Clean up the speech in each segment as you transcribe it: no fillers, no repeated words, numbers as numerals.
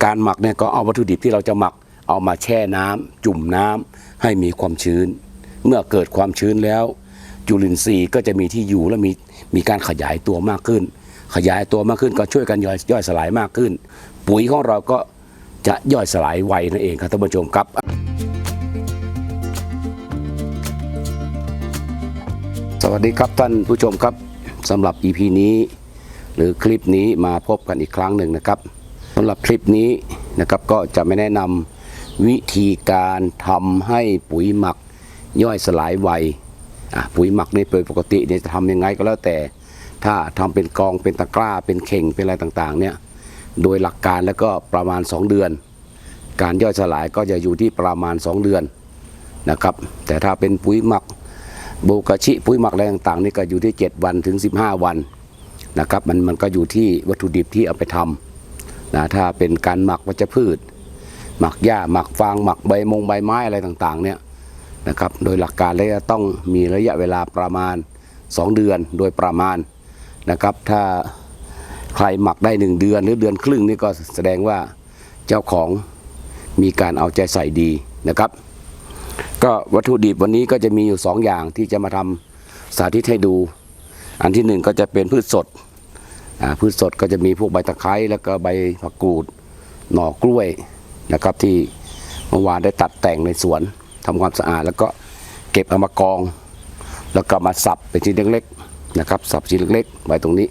การหมักเนี่ยก็เอาวัตถุดิบที่เราจะหมักเอามาแช่น้ำจุ่มน้ำให้มีความชื้นเมื่อเกิดความชื้นแล้วจุลินทรีย์ก็จะมีที่อยู่และมีการขยายตัวมากขึ้นขยายตัวมากขึ้นก็ช่วยกันย่อยสลายมากขึ้นปุ๋ยของเราก็จะย่อยสลายไวนั่นเองครับท่านผู้ชมครับสวัสดีครับท่านผู้ชมครับสำหรับ EP นี้หรือคลิปนี้มาพบกันอีกครั้งหนึ่งนะครับสำหรับคลิปนี้นะครับก็จะไม่แนะนำวิธีการทำให้ปุ๋ยหมักย่อยสลายไวปุ๋ยหมักนี่โดยปกติเนี่ยจะทำยังไงก็แล้วแต่ถ้าทำเป็นกองเป็นตะกร้าเป็นเข่งเป็นอะไรต่างๆเนี่ยโดยหลักการแล้วก็ประมาณ2 เดือนการย่อยสลายก็จะอยู่ที่ประมาณ2 เดือนนะครับแต่ถ้าเป็นปุ๋ยหมักโบกาชิปุ๋ยหมักอะไรต่างๆนี่ก็อยู่ที่7 วันถึง15 วันนะครับมันก็อยู่ที่วัตถุดิบที่เอาไปทำนะถ้าเป็นการหมักวัชพืชหมักหญ้าหมักฟางหมักใบไม้อะไรต่างๆเนี่ยนะครับโดยหลักการแล้วจะต้องมีระยะเวลาประมาณ2 เดือนโดยประมาณนะครับถ้าใครหมักได้1 เดือนหรือ1 เดือนครึ่งนี่ก็แสดงว่าเจ้าของมีการเอาใจใส่ดีนะครับก็วัตถุดิบวันนี้ก็จะมีอยู่2 อย่างที่จะมาทำสาธิตให้ดูอันที่1ก็จะเป็นพืชสดพืชสดก็จะมีพวกใบตะไคร้แล้วก็ใบผักกูดหน่อกล้วยนะครับที่เมื่อวานได้ตัดแต่งในสวนทำความสะอาดแล้วก็เก็บเอามากองแล้วก็มาสับเป็นชิ้นเล็กๆนะครับสับชิ้นเล็กๆไว้ตรงนี้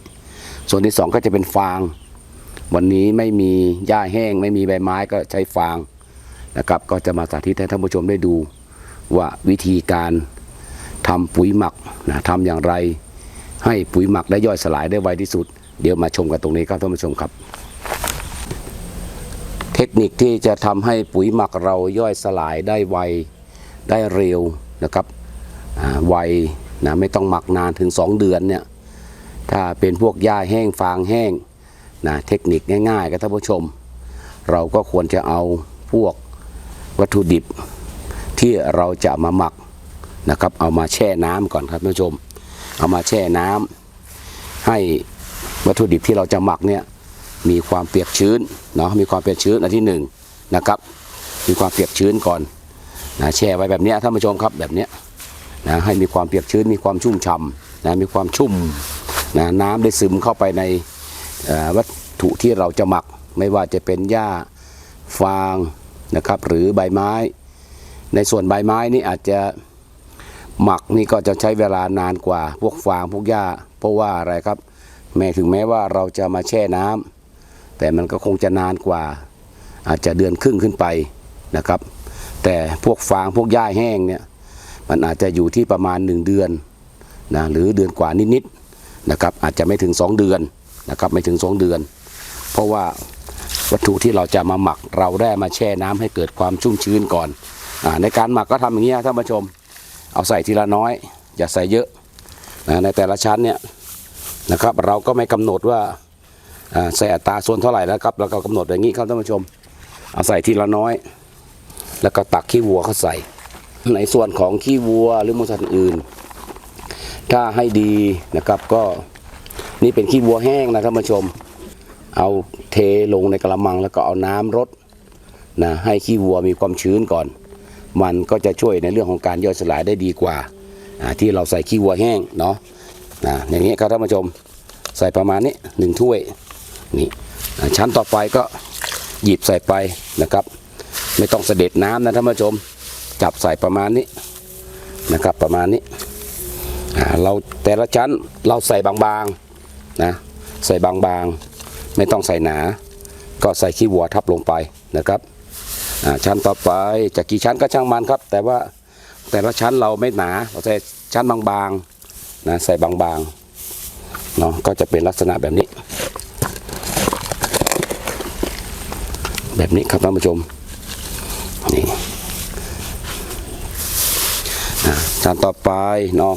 ส่วนที่2ก็จะเป็นฟางวันนี้ไม่มีหญ้าแห้งไม่มีใบไม้ก็ใช้ฟางนะครับก็จะมาสาธิตให้ท่านผู้ชมได้ดูว่าวิธีการทำปุ๋ยหมักทำอย่างไรให้ปุ๋ยหมักได้ย่อยสลายได้ไวที่สุดเดี๋ยวมาชมกันตรงนี้ครับท่านผู้ชมครับเทคนิคที่จะทำให้ปุ๋ยหมักเราย่อยสลายได้ไวได้เร็วนะครับไวนะไม่ต้องหมักนานถึง2 เดือนเนี่ยถ้าเป็นพวกหญ้าแห้งฟางแห้งนะเทคนิคง่ายๆครับท่านผู้ชมเราก็ควรจะเอาพวกวัตถุดิบที่เราจะมาหมักนะครับเอามาแช่น้ำก่อนครับท่านผู้ชมเอามาแช่น้ำให้วัตถุดิบที่เราจะหมักเนี่ยมีความเปียกชื้นเนาะมีความเปียกชื้นอันที่1นะครับมีความเปียกชื้นก่อนนะแช่ไว้แบบนี้ท่านผู้ชมครับแบบนี้นะให้มีความเปียกชื้นมีความชุ่มฉ่ำนะมีความชุ่มนะน้ำได้ซึมเข้าไปในวัตถุที่เราจะหมักไม่ว่าจะเป็นหญ้าฟางนะครับหรือใบไม้ในส่วนใบไม้นี่อาจจะหมักนี่ก็จะใช้เวลานานกว่าพวกฟางพวกหญ้าเพราะว่าอะไรครับถึงแม้ว่าเราจะมาแช่น้ำแต่มันก็คงจะนานกว่าอาจจะ1 เดือนครึ่งขึ้นไปนะครับแต่พวกฟางพวกหญ้าแห้งเนี่ยมันอาจจะอยู่ที่ประมาณ1 เดือนนะหรือ1 เดือนกว่านิดๆนะครับอาจจะไม่ถึง2 เดือนนะครับไม่ถึง2 เดือนเพราะว่าวัตถุที่เราจะมาหมักเราได้มาแช่น้ำให้เกิดความชุ่มชื้นก่อนในการหมักก็ทำอย่างนี้ท่านผู้ชมเอาใส่ทีละน้อยอย่าใส่เยอะในแต่ละชั้นเนี่ยนะครับเราก็ไม่กำหนดว่าใส่อัตราส่วนเท่าไหร่แล้วครับเราก็กำหนดอย่างนี้ครับท่านผู้ชมเอาใส่ทีละน้อยแล้วก็ตักขี้วัวเข้าใส่ในส่วนของขี้วัวหรือมูลสัตว์อื่นถ้าให้ดีนะครับก็นี่เป็นขี้วัวแห้งนะท่านผู้ชมเอาเทลงในกระมังแล้วก็เอาน้ำรดนะให้ขี้วัวมีความชื้นก่อนมันก็จะช่วยในเรื่องของการย่อยสลายได้ดีกว่าที่เราใส่ขี้วัวแห้งเนาะอย่างนี้ครับท่านผู้ชมใส่ประมาณนี้1 ถ้วยนี่ชั้นต่อไปก็หยิบใส่ไปนะครับไม่ต้องเสด็จน้ำนะท่านผู้ชมจับใส่ประมาณนี้นะครับประมาณนี้เราแต่ละชั้นเราใส่บางๆนะใส่บางๆไม่ต้องใส่หนาก็ใส่ขี้วัวทับลงไปนะครับชั้นต่อไปจะกี่ชั้นก็ช่างมันครับแต่ว่าแต่ละชั้นเราไม่หนาเราใส่ชั้นบางๆนะใส่บางๆเนาะก็จะเป็นลักษณะแบบนี้ครับท่านผู้ชมนี่ชั้นต่อไปเนาะ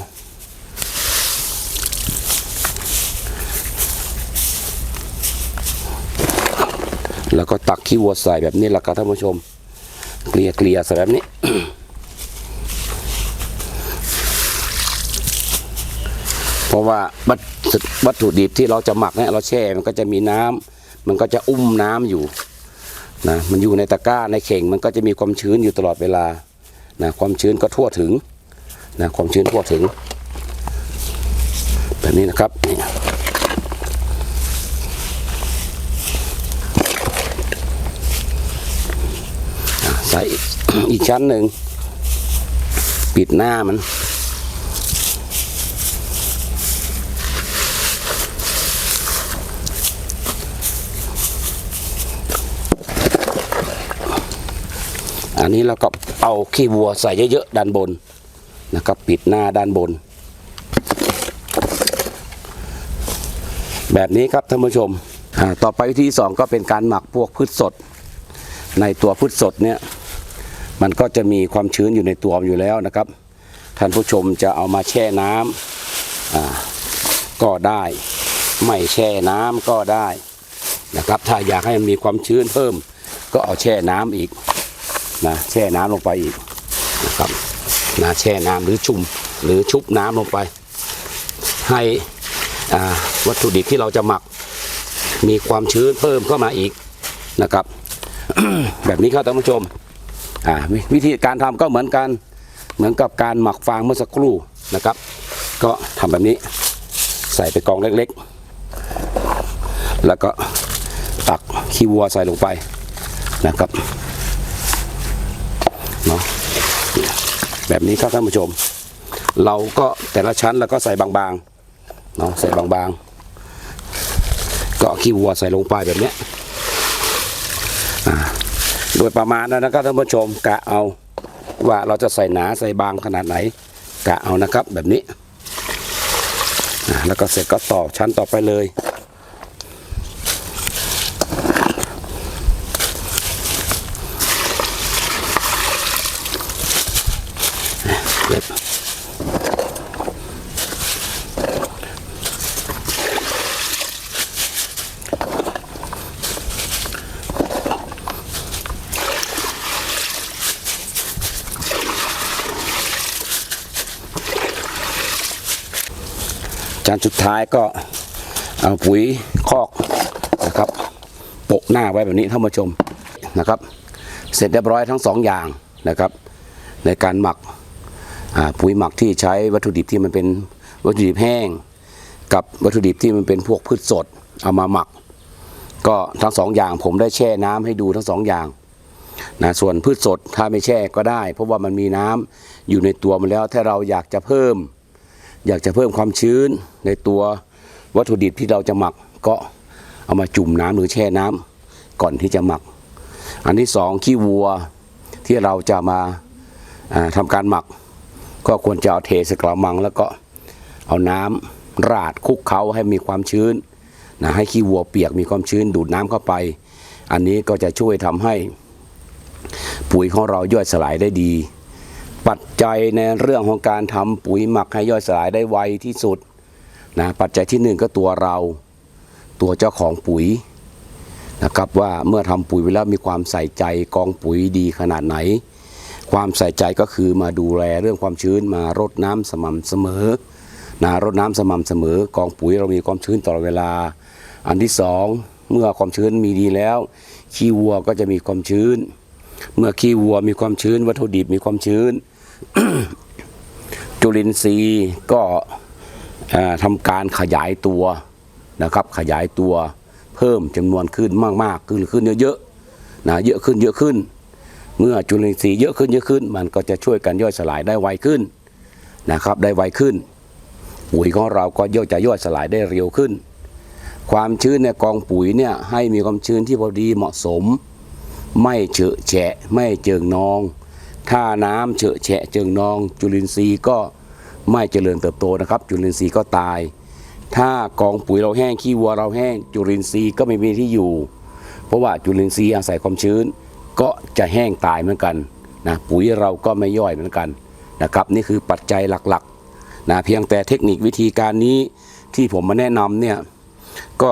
แล้วก็ตักขี้วัวใส่แบบนี้แหละครับท่านผู้ชมเกลี่ยใส่แบบนี้ เพราะว่าวัตถุดิบที่เราจะหมักเนี่ยเราแช่มันก็จะมีน้ำมันก็จะอุ้มน้ำอยู่ นะมันอยู่ในตะกร้าในเข่งมันก็จะมีความชื้นอยู่ตลอดเวลานะความชื้นก็ทั่วถึงนะความชื้นทั่วถึงแบบนี้นะครับนี่ใส่ อีกชั้นหนึ่งปิดหน้ามันอันนี้เราก็เอาขี้วัวใส่เยอะๆด้านบนนะครับปิดหน้าด้านบนแบบนี้ครับท่านผู้ชมต่อไปวิธีที่ 2ก็เป็นการหมักพวกพืชสดในตัวพืชสดเนี่ยมันก็จะมีความชื้นอยู่ในตัวอยู่แล้วนะครับท่านผู้ชมจะเอามาแช่น้ำก็ได้ไม่แช่น้ำก็ได้นะครับถ้าอยากให้มันมีความชื้นเพิ่มก็เอาแช่น้ำอีกนะแช่น้ำลงไปอีกนะครับนะแช่น้ำหรือชุ่มหรือชุบน้ำลงไปให้วัตถุดิบที่เราจะหมักมีความชื้นเพิ่มเข้ามาอีกนะครับ แบบนี้ครับท่านผู้ชมวิธีการทำก็เหมือนกันเหมือนกับการหมักฟางเมื่อสักครู่นะครับก็ทำแบบนี้ใส่ไปกองเล็กๆแล้วก็ตักขี้วัวใส่ลงไปนะครับเนาะแบบนี้ครับท่านผู้ชมเราก็แต่ละชั้นเราก็ใส่บางๆเนาะใส่บางๆก็ขี้วัวใส่ลงไปแบบนี้โดยประมาณนั้นนะครับท่านผู้ชมกะเอาว่าเราจะใส่หนาใส่บางขนาดไหนกะเอานะครับแบบนี้แล้วก็เสร็จก็ต่อชั้นต่อไปเลยจานสุดท้ายก็เอาปุ๋ยคอกนะครับโปะหน้าไว้แบบนี้ท่านผู้ชมนะครับเสร็จเรียบร้อยทั้ง2อย่างนะครับในการหมักปุ๋ยหมักที่ใช้วัตถุดิบที่มันเป็นวัตถุดิบแห้งกับวัตถุดิบที่มันเป็นพวกพืชสดเอามาหมักก็ทั้ง2อย่างผมได้แช่น้ำให้ดูทั้ง2อย่างนะส่วนพืชสดถ้าไม่แช่ก็ได้เพราะว่ามันมีน้ำอยู่ในตัวมันแล้วถ้าเราอยากจะเพิ่มความชื้นในตัววัตถุดิบที่เราจะหมักก็เอามาจุ่มน้ำหรือแช่น้ำก่อนที่จะหมักอันที่2ขี้วัวที่เราจะมาทำการหมักก็ควรจะเอาเทใส่กระมังแล้วก็เอาน้ำราดคลุกเคล้าให้มีความชื้นนะให้ขี้วัวเปียกมีความชื้นดูดน้ำเข้าไปอันนี้ก็จะช่วยทำให้ปุ๋ยของเราย่อยสลายได้ดีปัจจัยในเรื่องของการทำปุ๋ยหมักให้ย่อยสลายได้ไวที่สุดนะปัจจัยที่1ก็ตัวเราตัวเจ้าของปุ๋ยนะครับว่าเมื่อทำปุ๋ยไปแล้วมีความใส่ใจกองปุ๋ยดีขนาดไหนความใส่ใจก็คือมาดูแลเรื่องความชื้นมารดน้ำสม่ำเสมอนะรดน้ำสม่ำเสมอกองปุ๋ยเรามีความชื้นตลอดเวลาอันที่2เมื่อความชื้นมีดีแล้วขี้วัวก็จะมีความชื้นเมื่อขี้วัวมีความชื้นวัตถุดิบมีความชื้น จุลินทรีย์ก็ทำการขยายตัวนะครับขยายตัวเพิ่มจำนวนขึ้นมากๆขึ้นเยอะๆนะเยอะขึ้นเมื่อจุลินทรีย์เยอะขึ้นมันก็จะช่วยกันย่อยสลายได้ไวขึ้นนะครับได้ไวขึ้นปุ๋ยของเราก็ย่อยสลายได้เร็วขึ้นความชื้นในกองปุ๋ยเนี่ยให้มีความชื้นที่พอดีเหมาะสมไม่เฉอะแฉะไม่เจิ่งนองถ้าน้ำเฉอะแฉะเจิ่งนองจุลินทรีย์ก็ไม่เจริญเติบโตนะครับจุลินทรีย์ก็ตายถ้ากองปุ๋ยเราแห้งขี้วัวเราแห้งจุลินทรีย์ก็ไม่มีที่อยู่เพราะว่าจุลินทรีย์อาศัยความชื้นก็จะแห้งตายเหมือนกันนะปุ๋ยเราก็ไม่ย่อยเหมือนกันนะครับนี่คือปัจจัยหลักๆนะเพียงแต่เทคนิควิธีการนี้ที่ผมมาแนะนำเนี่ยก็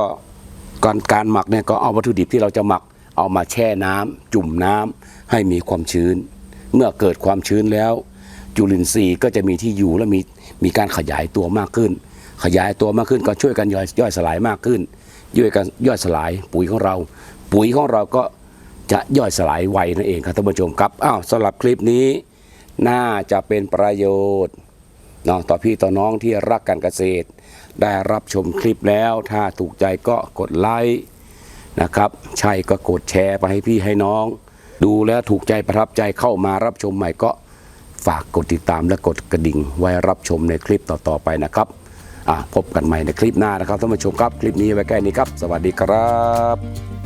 การหมักเนี่ยก็เอาวัตถุดิบที่เราจะหมักเอามาแช่น้ำจุ่มน้ำให้มีความชื้นเมื่อเกิดความชื้นแล้วจุลินทรีย์ก็จะมีที่อยู่และมีการขยายตัวมากขึ้นก็ช่วยกันย่อยสลายมากขึ้นย่อยสลายปุ๋ยของเราก็ จะย่อยสลายไวนั่นเองครับท่านผู้ชมครับสำหรับคลิปนี้น่าจะเป็นประโยชน์เนาะต่อพี่ต่อน้องที่รักการเกษตรได้รับชมคลิปแล้วถ้าถูกใจก็กดไลค์นะครับใช่ก็กดแชร์ไปให้พี่ให้น้องดูแล้วถูกใจประทับใจเข้ามารับชมใหม่ก็ฝากกดติดตามและกดกระดิ่งไว้รับชมในคลิปต่อๆไปนะครับพบกันใหม่ในคลิปหน้านะครับท่านผู้ชมครับคลิปนี้ไว้แค่นี้ครับสวัสดีครับ